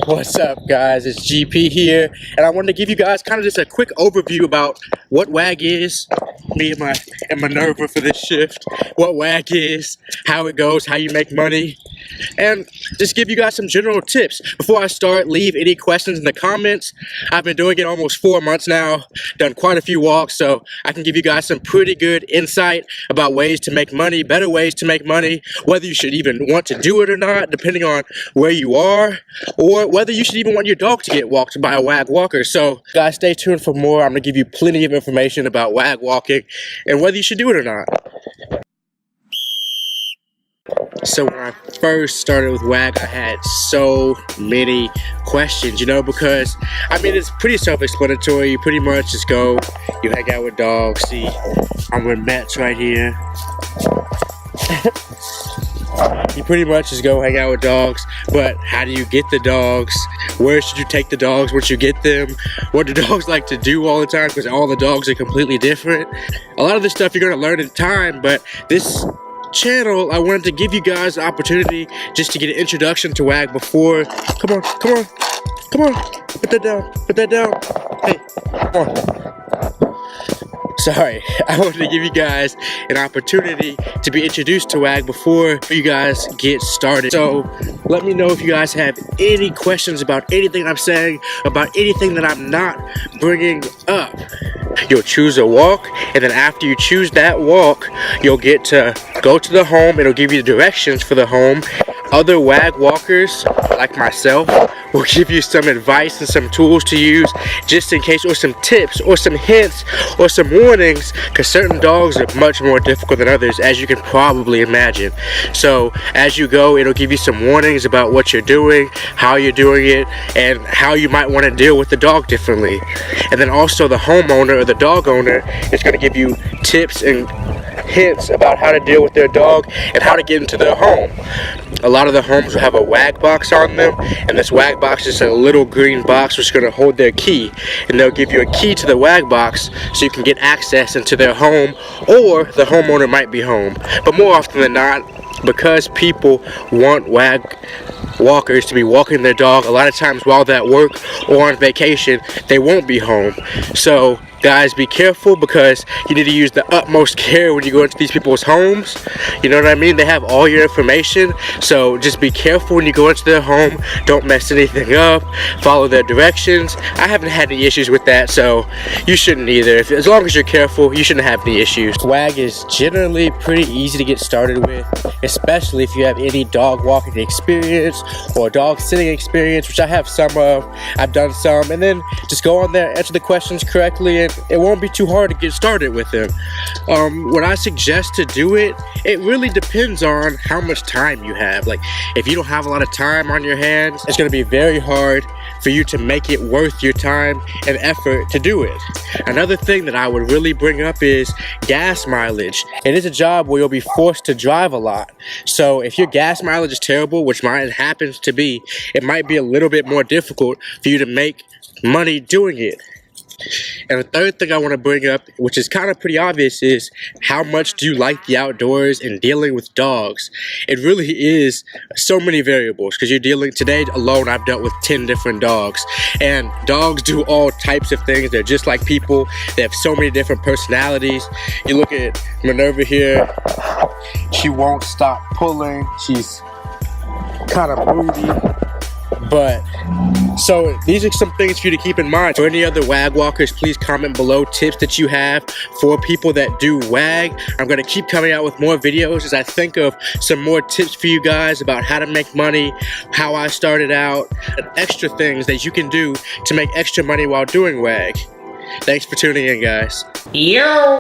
What's up, guys? It's GP here, and I wanted to give you guys kind of just a quick overview about what WAG is. Me and Minerva for this shift. What WAG is, how it goes, how you make money, and just give you guys some general tips. Before I start, leave any questions in the comments. I've been doing it almost 4 months now, done quite a few walks, so I can give you guys some pretty good insight about ways to make money, better ways to make money, whether you should even want to do it or not, depending on where you are, or whether you should even want your dog to get walked by a WAG walker. So guys, stay tuned for more. I'm gonna give you plenty of information about WAG walking and whether you should do it or not. So when I first started with WAG, I had so many questions, because I mean, it's pretty self-explanatory. You pretty much just go, you hang out with dogs. See, I'm with Mets right here. You pretty much just go hang out with dogs, but how do you get the dogs? Where should you take the dogs once you get them? What do dogs like to do all the time? Because all the dogs are completely different. A lot of this stuff you're gonna learn in time, but this channel, I wanted to give you guys the opportunity just to get an introduction to WAG before. Come on, put that down, hey, come on. Sorry, I wanted to give you guys an opportunity to be introduced to WAG before you guys get started. So let me know if you guys have any questions about anything I'm saying, about anything that I'm not bringing up. You'll choose a walk, and then after you choose that walk, you'll get to go to the home. It'll give you the directions for the home. Other WAG walkers, like myself, will give you some advice and some tools to use just in case, or some tips, or some hints, or some warnings, because certain dogs are much more difficult than others, as you can probably imagine. So as you go, it'll give you some warnings about what you're doing, how you're doing it, and how you might want to deal with the dog differently. And then also the homeowner or the dog owner is going to give you tips and hints about how to deal with their dog and how to get into their home. A lot of the homes will have a WAG box on them, and this WAG box is a little green box which is going to hold their key, and they'll give you a key to the WAG box so you can get access into their home, or the homeowner might be home. But more often than not, because people want WAG walkers to be walking their dog, a lot of times while they're at work or on vacation, they won't be home. So guys, be careful, because you need to use the utmost care when you go into these people's homes. You know what I mean? They have all your information, so just be careful when you go into their home. Don't mess anything up. Follow their directions. I haven't had any issues with that, so you shouldn't either. As long as you're careful, you shouldn't have any issues. WAG is generally pretty easy to get started with, especially if you have any dog walking experience or dog sitting experience, which I have some of. I've done some, and then just go on there, answer the questions correctly, and it won't be too hard to get started with them. When I suggest to do it, it really depends on how much time you have. Like, if you don't have a lot of time on your hands, it's going to be very hard for you to make it worth your time and effort to do it. Another thing that I would really bring up is gas mileage. It is a job where you'll be forced to drive a lot. So if your gas mileage is terrible, which mine happens to be, it might be a little bit more difficult for you to make money doing it. And the third thing I want to bring up, which is kind of pretty obvious, is how much do you like the outdoors and dealing with dogs? It really is so many variables, because you're dealing, today alone I've dealt with 10 different dogs, and dogs do all types of things. They're just like people. They have so many different personalities. You look at Minerva here, she won't stop pulling. She's kind of moody. But so these are some things for you to keep in mind. For any other WAG walkers, please comment below tips that you have for people that do WAG. I'm going to keep coming out with more videos as I think of some more tips for you guys about how to make money, how I started out, and extra things that you can do to make extra money while doing WAG. Thanks for tuning in, guys. Yo!